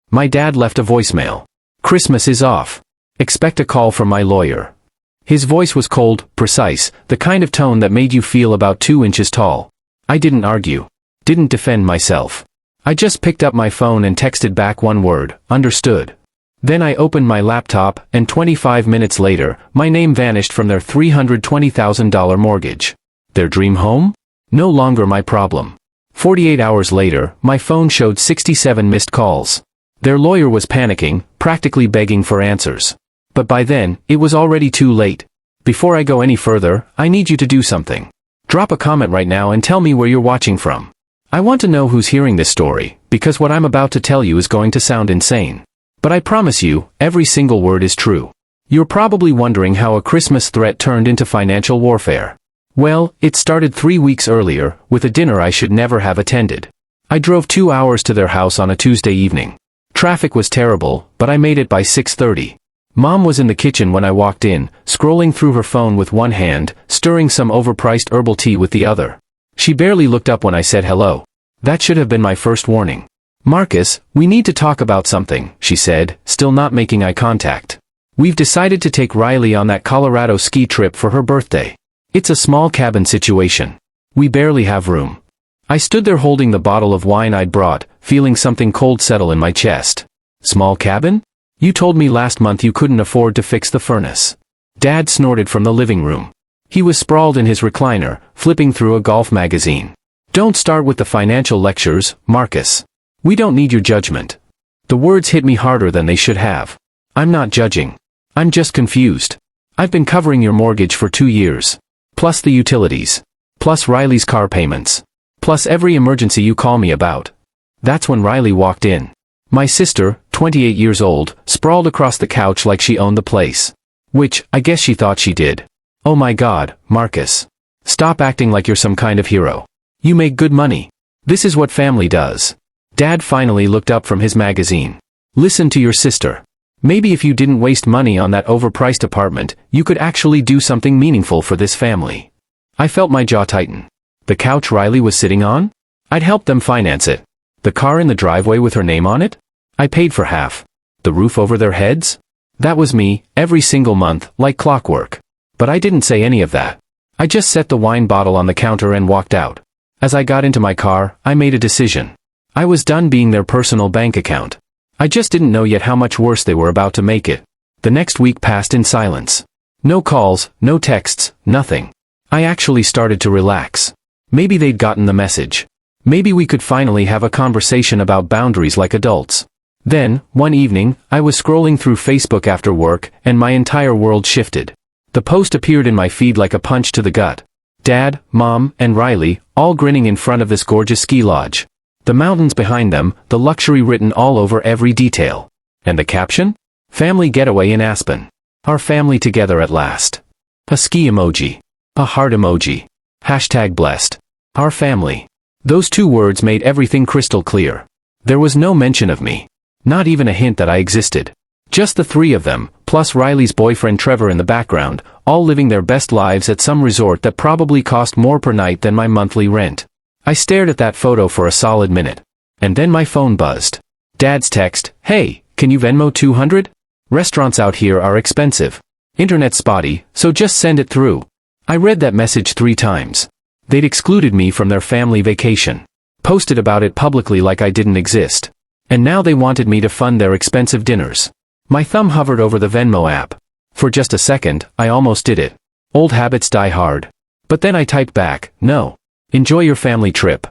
My dad left a voicemail. Christmas is off. Expect a call from my lawyer. His voice was cold, precise, the kind of tone that made you feel about 2 inches tall. I didn't argue. Didn't defend myself. I just picked up my phone and texted back one word, understood. Then I opened my laptop, and 25 minutes later, my name vanished from their $320,000 mortgage. Their dream home? No longer my problem. 48 hours later, my phone showed 67 missed calls. Their lawyer was panicking, practically begging for answers. But by then, it was already too late. Before I go any further, I need you to do something. Drop a comment right now and tell me where you're watching from. I want to know who's hearing this story, because what I'm about to tell you is going to sound insane. But I promise you, every single word is true. You're probably wondering how a Christmas threat turned into financial warfare. Well, it started 3 weeks earlier, with a dinner I should never have attended. I drove 2 hours to their house on a Tuesday evening. Traffic was terrible, but I made it by 6:30. Mom was in the kitchen when I walked in, scrolling through her phone with one hand, stirring some overpriced herbal tea with the other. She barely looked up when I said hello. That should have been my first warning. Marcus, we need to talk about something, she said, still not making eye contact. We've decided to take Riley on that Colorado ski trip for her birthday. It's a small cabin situation. We barely have room. I stood there holding the bottle of wine I'd brought, feeling something cold settle in my chest. Small cabin? You told me last month you couldn't afford to fix the furnace. Dad snorted from the living room. He was sprawled in his recliner, flipping through a golf magazine. Don't start with the financial lectures, Marcus. We don't need your judgment. The words hit me harder than they should have. I'm not judging. I'm just confused. I've been covering your mortgage for 2 years. Plus the utilities. Plus Riley's car payments. Plus every emergency you call me about. That's when Riley walked in. My sister, 28 years old, sprawled across the couch like she owned the place. Which, I guess she thought she did. Oh my God, Marcus. Stop acting like you're some kind of hero. You make good money. This is what family does. Dad finally looked up from his magazine. Listen to your sister. Maybe if you didn't waste money on that overpriced apartment, you could actually do something meaningful for this family. I felt my jaw tighten. The couch Riley was sitting on? I'd helped them finance it. The car in the driveway with her name on it? I paid for half. The roof over their heads? That was me, every single month, like clockwork. But I didn't say any of that. I just set the wine bottle on the counter and walked out. As I got into my car, I made a decision. I was done being their personal bank account. I just didn't know yet how much worse they were about to make it. The next week passed in silence. No calls, no texts, nothing. I actually started to relax. Maybe they'd gotten the message. Maybe we could finally have a conversation about boundaries like adults. Then, one evening, I was scrolling through Facebook after work, and my entire world shifted. The post appeared in my feed like a punch to the gut. Dad, Mom, and Riley, all grinning in front of this gorgeous ski lodge. The mountains behind them, the luxury written all over every detail. And the caption? Family getaway in Aspen. Our family together at last. A ski emoji. A heart emoji. Hashtag blessed. Our family. Those 2 words made everything crystal clear. There was no mention of me. Not even a hint that I existed. Just the 3 of them, plus Riley's boyfriend Trevor in the background, all living their best lives at some resort that probably cost more per night than my monthly rent. I stared at that photo for a solid minute. And then my phone buzzed. Dad's text, "Hey, can you Venmo 200? Restaurants out here are expensive. Internet's spotty, so just send it through." I read that message 3 times. They'd excluded me from their family vacation. Posted about it publicly like I didn't exist. And now they wanted me to fund their expensive dinners. My thumb hovered over the Venmo app. For just a second, I almost did it. Old habits die hard. But then I typed back, "No. Enjoy your family trip."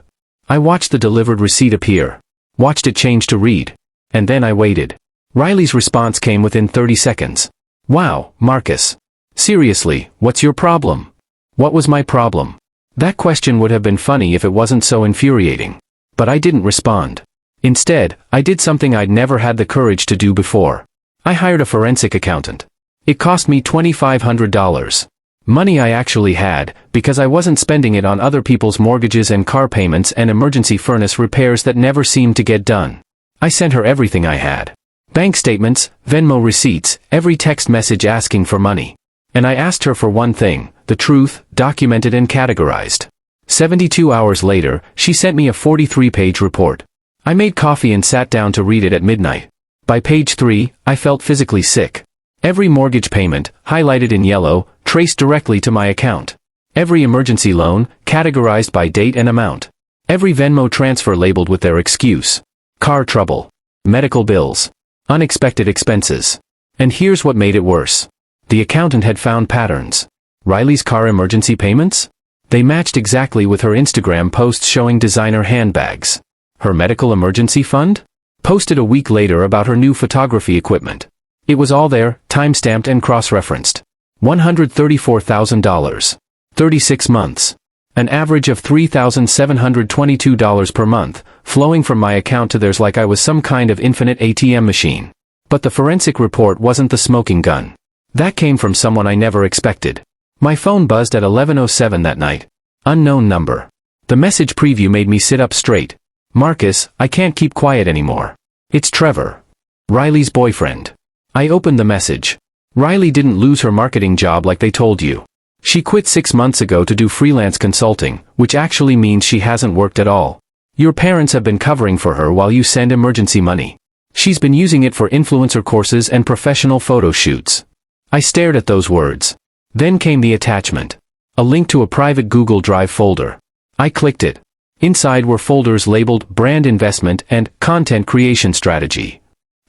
I watched the delivered receipt appear. Watched it change to read. And then I waited. Riley's response came within 30 seconds. "Wow, Marcus. Seriously, what's your problem?" What was my problem? That question would have been funny if it wasn't so infuriating. But I didn't respond. Instead, I did something I'd never had the courage to do before. I hired a forensic accountant. It cost me $2,500. Money I actually had, because I wasn't spending it on other people's mortgages and car payments and emergency furnace repairs that never seemed to get done. I sent her everything I had. Bank statements, Venmo receipts, every text message asking for money. And I asked her for one thing, the truth, documented and categorized. 72 hours later, she sent me a 43-page report. I made coffee and sat down to read it at midnight. By page 3, I felt physically sick. Every mortgage payment, highlighted in yellow, traced directly to my account. Every emergency loan, categorized by date and amount. Every Venmo transfer labeled with their excuse. Car trouble. Medical bills. Unexpected expenses. And here's what made it worse. The accountant had found patterns. Riley's car emergency payments? They matched exactly with her Instagram posts showing designer handbags. Her medical emergency fund? Posted a week later about her new photography equipment. It was all there, time-stamped and cross-referenced. $134,000. 36 months. An average of $3,722 per month, flowing from my account to theirs like I was some kind of infinite ATM machine. But the forensic report wasn't the smoking gun. That came from someone I never expected. My phone buzzed at 11:07 that night. Unknown number. The message preview made me sit up straight. Marcus, I can't keep quiet anymore. It's Trevor. Riley's boyfriend. I opened the message. Riley didn't lose her marketing job like they told you. She quit 6 months ago to do freelance consulting, which actually means she hasn't worked at all. Your parents have been covering for her while you send emergency money. She's been using it for influencer courses and professional photo shoots. I stared at those words. Then came the attachment. A link to a private Google Drive folder. I clicked it. Inside were folders labeled Brand Investment and Content Creation Strategy.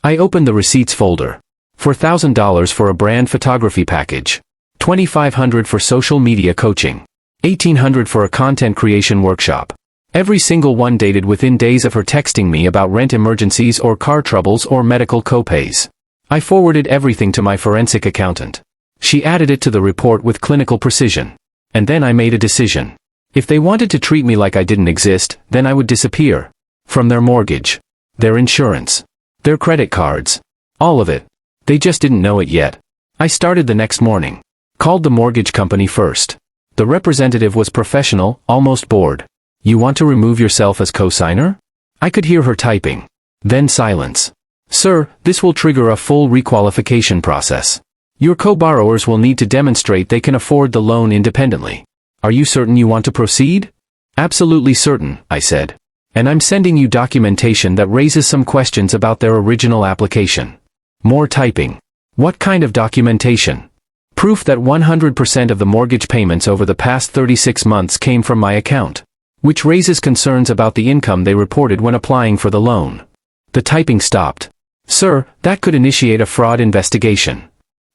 I opened the Receipts folder. $4,000 for a brand photography package. $2,500 for social media coaching. $1,800 for a content creation workshop. Every single one dated within days of her texting me about rent emergencies or car troubles or medical copays. I forwarded everything to my forensic accountant. She added it to the report with clinical precision. And then I made a decision. If they wanted to treat me like I didn't exist, then I would disappear. From their mortgage. Their insurance. Their credit cards. All of it. They just didn't know it yet. I started the next morning. Called the mortgage company first. The representative was professional, almost bored. You want to remove yourself as co-signer? I could hear her typing. Then silence. Sir, this will trigger a full requalification process. Your co-borrowers will need to demonstrate they can afford the loan independently. Are you certain you want to proceed? Absolutely certain, I said. And I'm sending you documentation that raises some questions about their original application. More typing. What kind of documentation? Proof that 100% of the mortgage payments over the past 36 months came from my account. Which raises concerns about the income they reported when applying for the loan. The typing stopped. Sir, that could initiate a fraud investigation.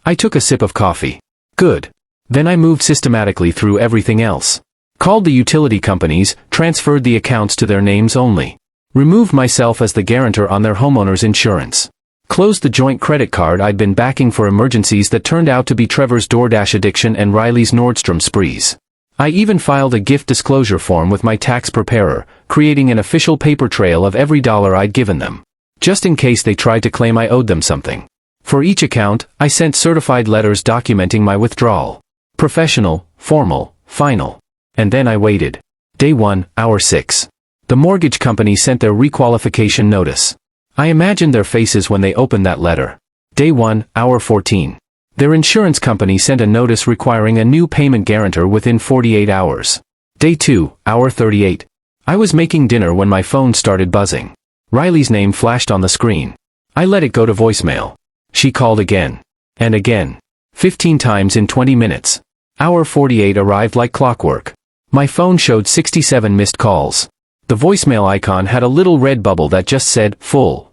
I took a sip of coffee. Good. Then I moved systematically through everything else. Called the utility companies, transferred the accounts to their names only. Removed myself as the guarantor on their homeowner's insurance. Closed the joint credit card I'd been backing for emergencies that turned out to be Trevor's DoorDash addiction and Riley's Nordstrom sprees. I even filed a gift disclosure form with my tax preparer, creating an official paper trail of every dollar I'd given them. Just in case they tried to claim I owed them something. For each account, I sent certified letters documenting my withdrawal. Professional, formal, final. And then I waited. Day 1, hour 6. The mortgage company sent their requalification notice. I imagined their faces when they opened that letter. Day 1, hour 14. Their insurance company sent a notice requiring a new payment guarantor within 48 hours. Day 2, hour 38. I was making dinner when my phone started buzzing. Riley's name flashed on the screen. I let it go to voicemail. She called again. And again. 15 times in 20 minutes. Hour 48 arrived like clockwork. My phone showed 67 missed calls. The voicemail icon had a little red bubble that just said, full.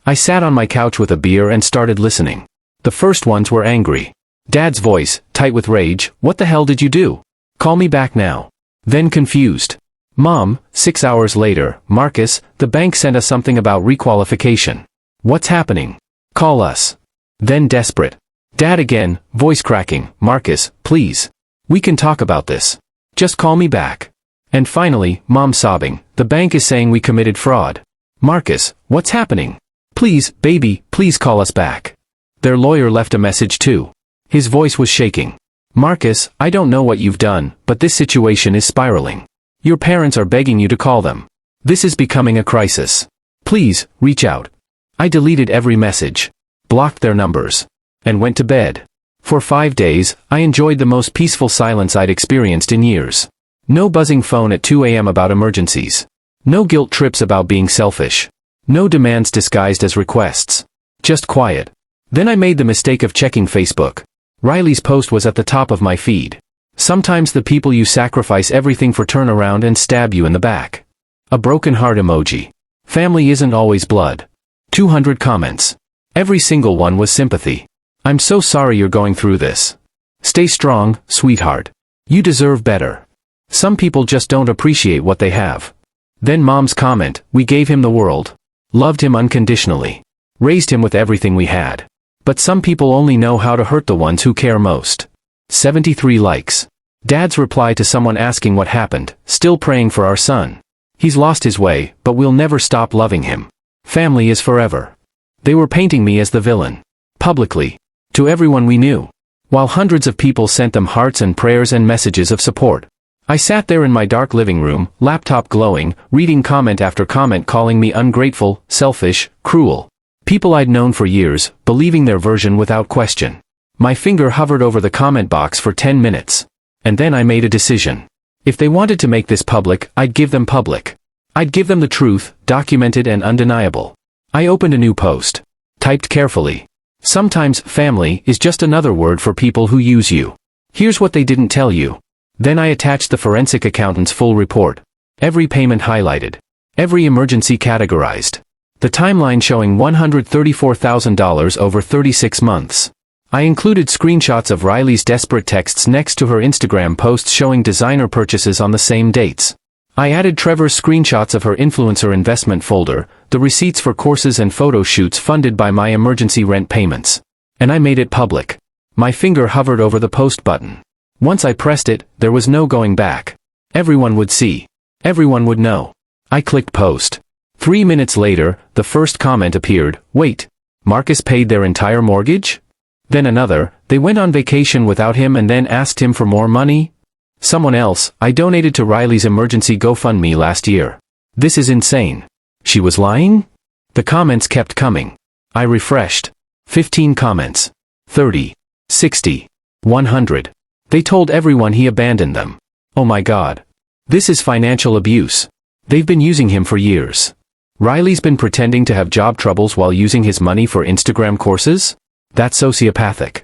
I sat on my couch with a beer and started listening. The first ones were angry. Dad's voice, tight with rage, what the hell did you do? Call me back now. Then confused. Mom, 6 hours later, Marcus, the bank sent us something about requalification. What's happening? Call us. Then desperate. Dad again, voice cracking, Marcus, please. We can talk about this. Just call me back. And finally, Mom sobbing, the bank is saying we committed fraud. Marcus, what's happening? Please, baby, please call us back. Their lawyer left a message too. His voice was shaking. Marcus, I don't know what you've done, but this situation is spiraling. Your parents are begging you to call them. This is becoming a crisis. Please, reach out. I deleted every message. Blocked their numbers. And went to bed. For 5 days, I enjoyed the most peaceful silence I'd experienced in years. No buzzing phone at 2 a.m. about emergencies. No guilt trips about being selfish. No demands disguised as requests. Just quiet. Then I made the mistake of checking Facebook. Riley's post was at the top of my feed. Sometimes the people you sacrifice everything for turn around and stab you in the back. A broken heart emoji. Family isn't always blood. 200 comments. Every single one was sympathy. I'm so sorry you're going through this. Stay strong, sweetheart. You deserve better. Some people just don't appreciate what they have. Then Mom's comment, we gave him the world. Loved him unconditionally. Raised him with everything we had. But some people only know how to hurt the ones who care most. 73 likes. Dad's reply to someone asking what happened, still praying for our son. He's lost his way, but we'll never stop loving him. Family is forever. They were painting me as the villain. Publicly. To everyone we knew. While hundreds of people sent them hearts and prayers and messages of support. I sat there in my dark living room, laptop glowing, reading comment after comment calling me ungrateful, selfish, cruel. People I'd known for years, believing their version without question. My finger hovered over the comment box for 10 minutes. And then I made a decision. If they wanted to make this public, I'd give them public. I'd give them the truth, documented and undeniable. I opened a new post. Typed carefully. Sometimes, family is just another word for people who use you. Here's what they didn't tell you. Then I attached the forensic accountant's full report. Every payment highlighted. Every emergency categorized. The timeline showing $134,000 over 36 months. I included screenshots of Riley's desperate texts next to her Instagram posts showing designer purchases on the same dates. I added Trevor's screenshots of her influencer investment folder, the receipts for courses and photo shoots funded by my emergency rent payments. And I made it public. My finger hovered over the post button. Once I pressed it, there was no going back. Everyone would see. Everyone would know. I clicked post. 3 minutes later, the first comment appeared, wait, Marcus paid their entire mortgage? Then another, they went on vacation without him and then asked him for more money? Someone else, I donated to Riley's emergency GoFundMe last year. This is insane. She was lying? The comments kept coming. I refreshed. 15 comments. 30. 60. 100. They told everyone he abandoned them. Oh my God. This is financial abuse. They've been using him for years. Riley's been pretending to have job troubles while using his money for Instagram courses? That's sociopathic.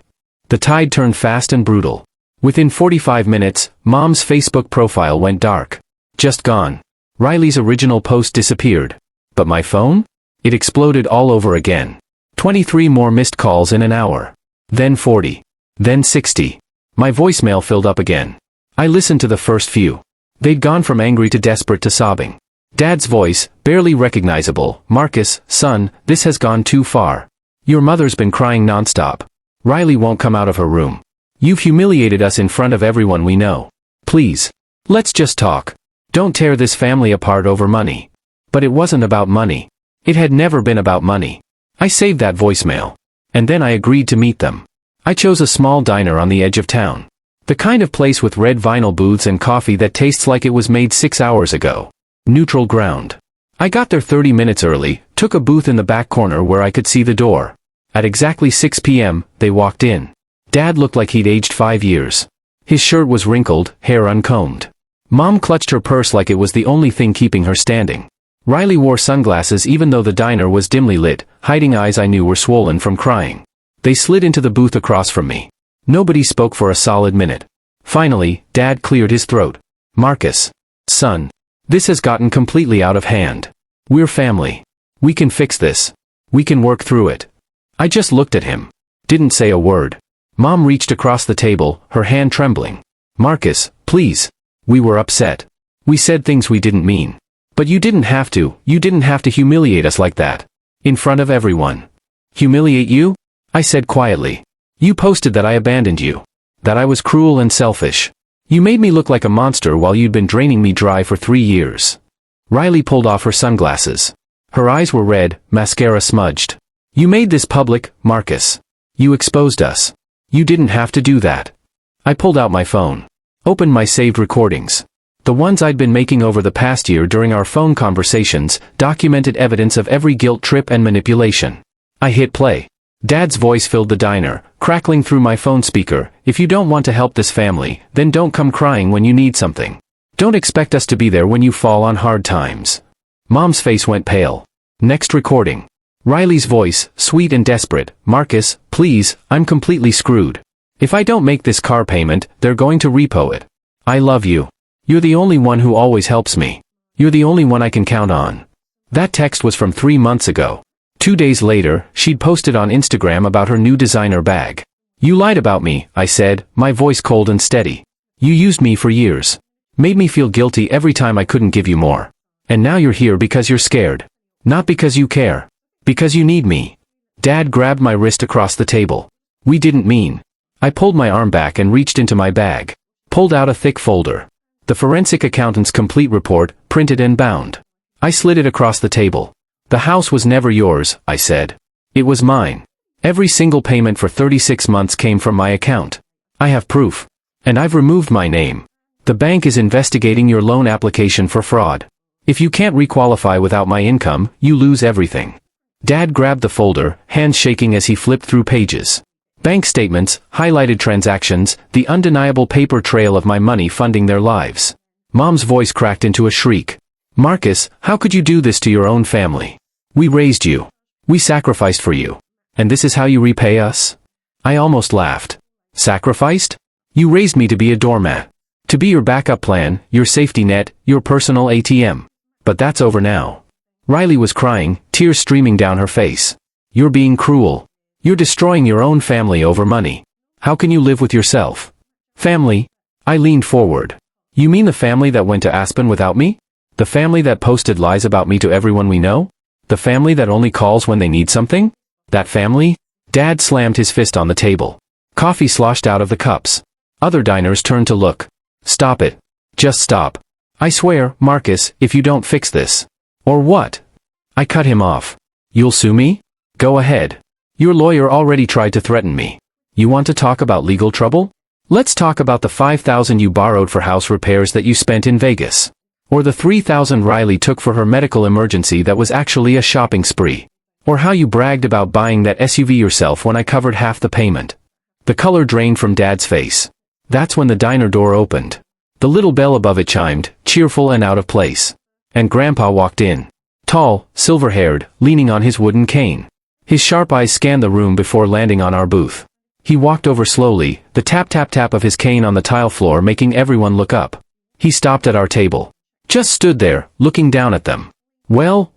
The tide turned fast and brutal. Within 45 minutes, Mom's Facebook profile went dark. Just gone. Riley's original post disappeared. But my phone? It exploded all over again. 23 more missed calls in an hour. Then 40. Then 60. My voicemail filled up again. I listened to the first few. They'd gone from angry to desperate to sobbing. Dad's voice, barely recognizable, Marcus, son, this has gone too far. Your mother's been crying nonstop. Riley won't come out of her room. You've humiliated us in front of everyone we know. Please. Let's just talk. Don't tear this family apart over money. But it wasn't about money. It had never been about money. I saved that voicemail. And then I agreed to meet them. I chose a small diner on the edge of town. The kind of place with red vinyl booths and coffee that tastes like it was made 6 hours ago. Neutral ground. I got there 30 minutes early, took a booth in the back corner where I could see the door. At exactly 6 p.m., they walked in. Dad looked like he'd aged 5 years. His shirt was wrinkled, hair uncombed. Mom clutched her purse like it was the only thing keeping her standing. Riley wore sunglasses even though the diner was dimly lit, hiding eyes I knew were swollen from crying. They slid into the booth across from me. Nobody spoke for a solid minute. Finally, Dad cleared his throat. Marcus. Son. This has gotten completely out of hand. We're family. We can fix this. We can work through it. I just looked at him. Didn't say a word. Mom reached across the table, her hand trembling. Marcus, please. We were upset. We said things we didn't mean. But you didn't have to humiliate us like that. In front of everyone. Humiliate you? I said quietly. You posted that I abandoned you. That I was cruel and selfish. You made me look like a monster while you'd been draining me dry for 3 years. Riley pulled off her sunglasses. Her eyes were red, mascara smudged. You made this public, Marcus. You exposed us. You didn't have to do that. I pulled out my phone. Opened my saved recordings. The ones I'd been making over the past year during our phone conversations, documented evidence of every guilt trip and manipulation. I hit play. Dad's voice filled the diner, crackling through my phone speaker. If you don't want to help this family, then don't come crying when you need something. Don't expect us to be there when you fall on hard times. Mom's face went pale. Next recording. Riley's voice, sweet and desperate. Marcus, please, I'm completely screwed. If I don't make this car payment, they're going to repo it. I love you. You're the only one who always helps me. You're the only one I can count on. That text was from 3 months ago. 2 days later, she'd posted on Instagram about her new designer bag. You lied about me, I said, my voice cold and steady. You used me for years. Made me feel guilty every time I couldn't give you more. And now you're here because you're scared. Not because you care. Because you need me. Dad grabbed my wrist across the table. We didn't mean. I pulled my arm back and reached into my bag. Pulled out a thick folder. The forensic accountant's complete report, printed and bound. I slid it across the table. The house was never yours, I said. It was mine. Every single payment for 36 months came from my account. I have proof. And I've removed my name. The bank is investigating your loan application for fraud. If you can't requalify without my income, you lose everything. Dad grabbed the folder, hands shaking as he flipped through pages. Bank statements, highlighted transactions, the undeniable paper trail of my money funding their lives. Mom's voice cracked into a shriek. Marcus, how could you do this to your own family? We raised you. We sacrificed for you. And this is how you repay us? I almost laughed. Sacrificed? You raised me to be a doormat. To be your backup plan, your safety net, your personal ATM. But that's over now. Riley was crying, tears streaming down her face. You're being cruel. You're destroying your own family over money. How can you live with yourself? Family? I leaned forward. You mean the family that went to Aspen without me? The family that posted lies about me to everyone we know? The family that only calls when they need something? That family? Dad slammed his fist on the table. Coffee sloshed out of the cups. Other diners turned to look. Stop it. Just stop. I swear, Marcus, if you don't fix this. Or what? I cut him off. You'll sue me? Go ahead. Your lawyer already tried to threaten me. You want to talk about legal trouble? Let's talk about the $5,000 you borrowed for house repairs that you spent in Vegas. Or the $3,000 Riley took for her medical emergency that was actually a shopping spree. Or how you bragged about buying that SUV yourself when I covered half the payment. The color drained from Dad's face. That's when the diner door opened. The little bell above it chimed, cheerful and out of place. And Grandpa walked in. Tall, silver-haired, leaning on his wooden cane. His sharp eyes scanned the room before landing on our booth. He walked over slowly, the tap-tap-tap of his cane on the tile floor making everyone look up. He stopped at our table. Just stood there, looking down at them. Well,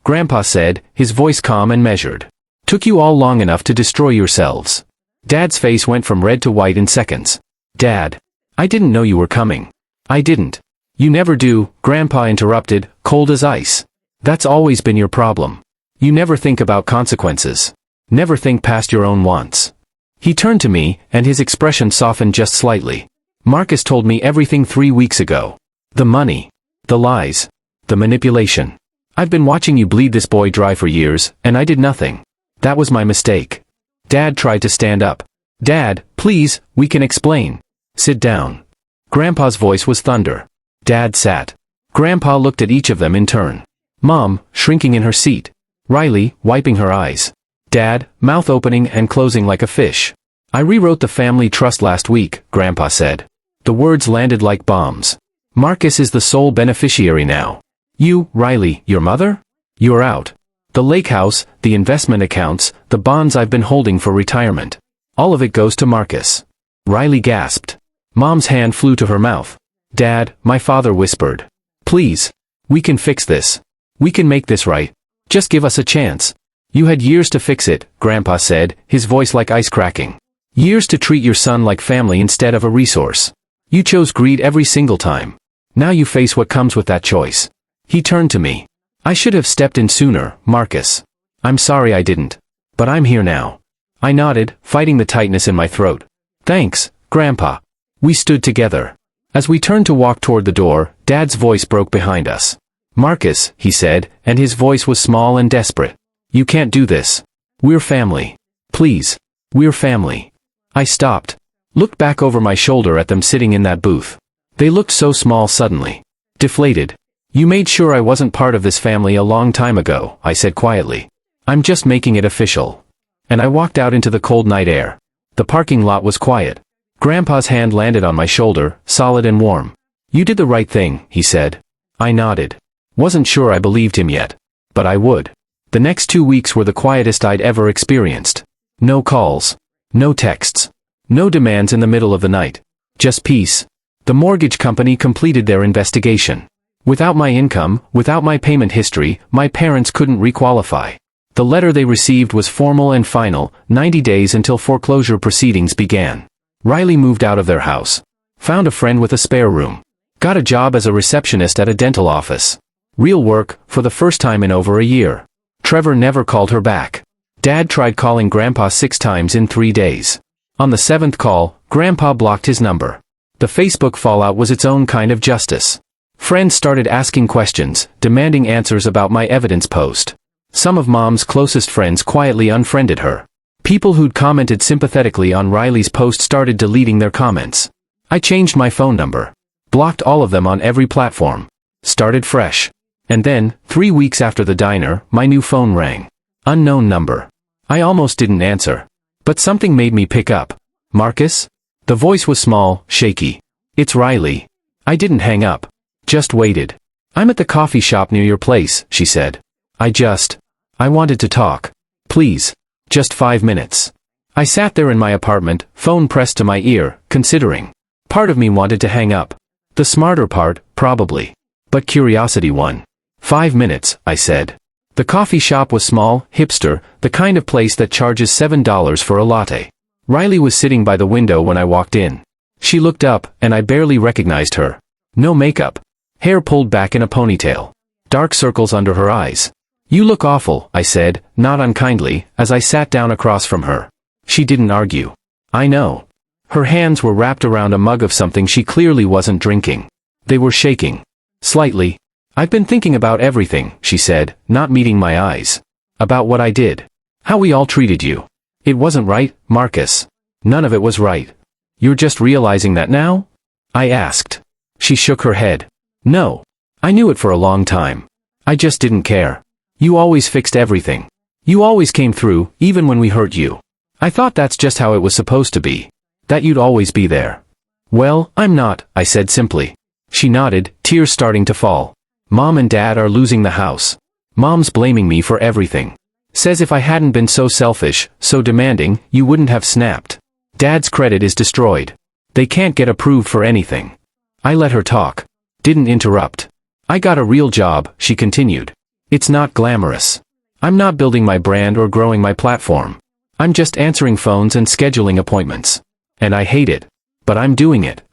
Grandpa said, his voice calm and measured. Took you all long enough to destroy yourselves. Dad's face went from red to white in seconds. Dad. I didn't know you were coming. I didn't. You never do, Grandpa interrupted, cold as ice. That's always been your problem. You never think about consequences. Never think past your own wants. He turned to me, and his expression softened just slightly. Marcus told me everything 3 weeks ago. The money. The lies. The manipulation. I've been watching you bleed this boy dry for years, and I did nothing. That was my mistake. Dad tried to stand up. Dad, please, we can explain. Sit down. Grandpa's voice was thunder. Dad sat. Grandpa looked at each of them in turn. Mom, shrinking in her seat. Riley, wiping her eyes. Dad, mouth opening and closing like a fish. I rewrote the family trust last week, Grandpa said. The words landed like bombs. Marcus is the sole beneficiary now. You, Riley, your mother? You're out. The lake house, the investment accounts, the bonds I've been holding for retirement. All of it goes to Marcus. Riley gasped. Mom's hand flew to her mouth. Dad, my father whispered. Please. We can fix this. We can make this right. Just give us a chance. You had years to fix it, Grandpa said, his voice like ice cracking. Years to treat your son like family instead of a resource. You chose greed every single time. Now you face what comes with that choice. He turned to me. I should have stepped in sooner, Marcus. I'm sorry I didn't. But I'm here now. I nodded, fighting the tightness in my throat. Thanks, Grandpa. We stood together. As we turned to walk toward the door, Dad's voice broke behind us. Marcus, he said, and his voice was small and desperate. You can't do this. We're family. Please. We're family. I stopped. Looked back over my shoulder at them sitting in that booth. They looked so small suddenly. Deflated. You made sure I wasn't part of this family a long time ago, I said quietly. I'm just making it official. And I walked out into the cold night air. The parking lot was quiet. Grandpa's hand landed on my shoulder, solid and warm. You did the right thing, he said. I nodded. Wasn't sure I believed him yet. But I would. The next 2 weeks were the quietest I'd ever experienced. No calls. No texts. No demands in the middle of the night. Just peace. The mortgage company completed their investigation. Without my income, without my payment history, my parents couldn't requalify. The letter they received was formal and final, 90 days until foreclosure proceedings began. Riley moved out of their house. Found a friend with a spare room. Got a job as a receptionist at a dental office. Real work, for the first time in over a year. Trevor never called her back. Dad tried calling Grandpa 6 times in 3 days. On the 7th call, Grandpa blocked his number. The Facebook fallout was its own kind of justice. Friends started asking questions, demanding answers about my evidence post. Some of Mom's closest friends quietly unfriended her. People who'd commented sympathetically on Riley's post started deleting their comments. I changed my phone number. Blocked all of them on every platform. Started fresh. And then, 3 weeks after the diner, my new phone rang. Unknown number. I almost didn't answer. But something made me pick up. Marcus? The voice was small, shaky. It's Riley. I didn't hang up. Just waited. I'm at the coffee shop near your place, she said. I wanted to talk. Please. Just 5 minutes. I sat there in my apartment, phone pressed to my ear, considering. Part of me wanted to hang up. The smarter part, probably. But curiosity won. 5 minutes, I said. The coffee shop was small, hipster, the kind of place that charges $7 for a latte. Riley was sitting by the window when I walked in. She looked up, and I barely recognized her. No makeup. Hair pulled back in a ponytail. Dark circles under her eyes. You look awful, I said, not unkindly, as I sat down across from her. She didn't argue. I know. Her hands were wrapped around a mug of something she clearly wasn't drinking. They were shaking. Slightly. I've been thinking about everything, she said, not meeting my eyes. About what I did. How we all treated you. It wasn't right, Marcus. None of it was right. You're just realizing that now? I asked. She shook her head. No. I knew it for a long time. I just didn't care. You always fixed everything. You always came through, even when we hurt you. I thought that's just how it was supposed to be. That you'd always be there. Well, I'm not, I said simply. She nodded, tears starting to fall. Mom and Dad are losing the house. Mom's blaming me for everything. Says if I hadn't been so selfish, so demanding, you wouldn't have snapped. Dad's credit is destroyed. They can't get approved for anything. I let her talk. Didn't interrupt. I got a real job, she continued. It's not glamorous. I'm not building my brand or growing my platform. I'm just answering phones and scheduling appointments. And I hate it. But I'm doing it.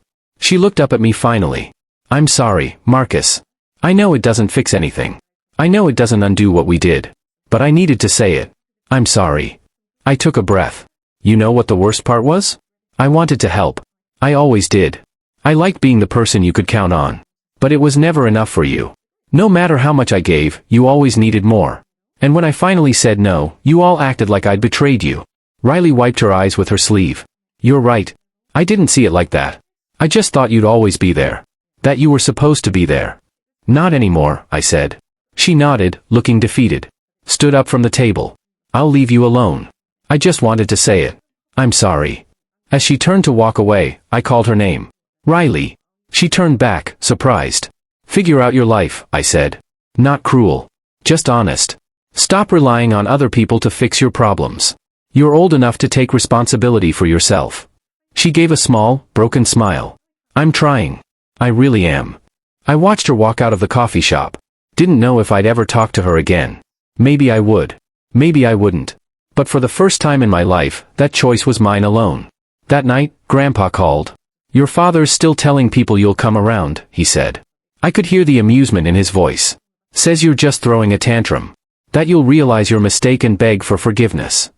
She looked up at me finally. I'm sorry, Marcus. I know it doesn't fix anything. I know it doesn't undo what we did. But I needed to say it. I'm sorry. I took a breath. You know what the worst part was? I wanted to help. I always did. I liked being the person you could count on. But it was never enough for you. No matter how much I gave, you always needed more. And when I finally said no, you all acted like I'd betrayed you. Riley wiped her eyes with her sleeve. You're right. I didn't see it like that. I just thought you'd always be there. That you were supposed to be there. Not anymore, I said. She nodded, looking defeated. Stood up from the table. I'll leave you alone. I just wanted to say it. I'm sorry. As she turned to walk away, I called her name. Riley. She turned back, surprised. Figure out your life, I said. Not cruel. Just honest. Stop relying on other people to fix your problems. You're old enough to take responsibility for yourself. She gave a small, broken smile. I'm trying. I really am. I watched her walk out of the coffee shop. Didn't know if I'd ever talk to her again. Maybe I would. Maybe I wouldn't. But for the first time in my life, that choice was mine alone. That night, Grandpa called. Your father's still telling people you'll come around, he said. I could hear the amusement in his voice. Says you're just throwing a tantrum. That you'll realize your mistake and beg for forgiveness.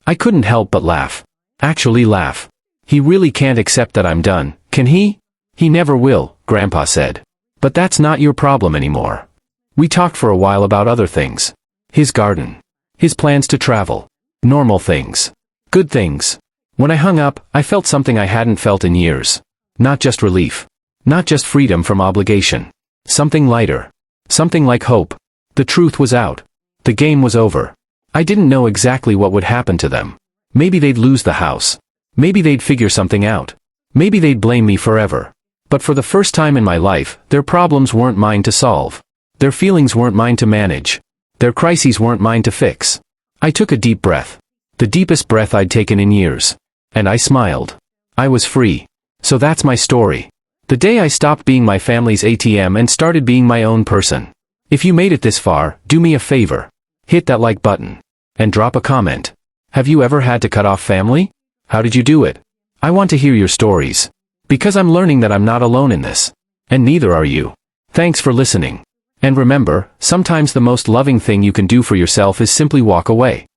I couldn't help but laugh. Actually laugh. He really can't accept that I'm done, can he? He never will, Grandpa said. But that's not your problem anymore. We talked for a while about other things. His garden. His plans to travel. Normal things. Good things. When I hung up, I felt something I hadn't felt in years. Not just relief. Not just freedom from obligation. Something lighter. Something like hope. The truth was out. The game was over. I didn't know exactly what would happen to them. Maybe they'd lose the house. Maybe they'd figure something out. Maybe they'd blame me forever. But for the first time in my life, their problems weren't mine to solve. Their feelings weren't mine to manage. Their crises weren't mine to fix. I took a deep breath. The deepest breath I'd taken in years. And I smiled. I was free. So that's my story. The day I stopped being my family's ATM and started being my own person. If you made it this far, do me a favor. Hit that like button. And drop a comment. Have you ever had to cut off family? How did you do it? I want to hear your stories. Because I'm learning that I'm not alone in this. And neither are you. Thanks for listening. And remember, sometimes the most loving thing you can do for yourself is simply walk away.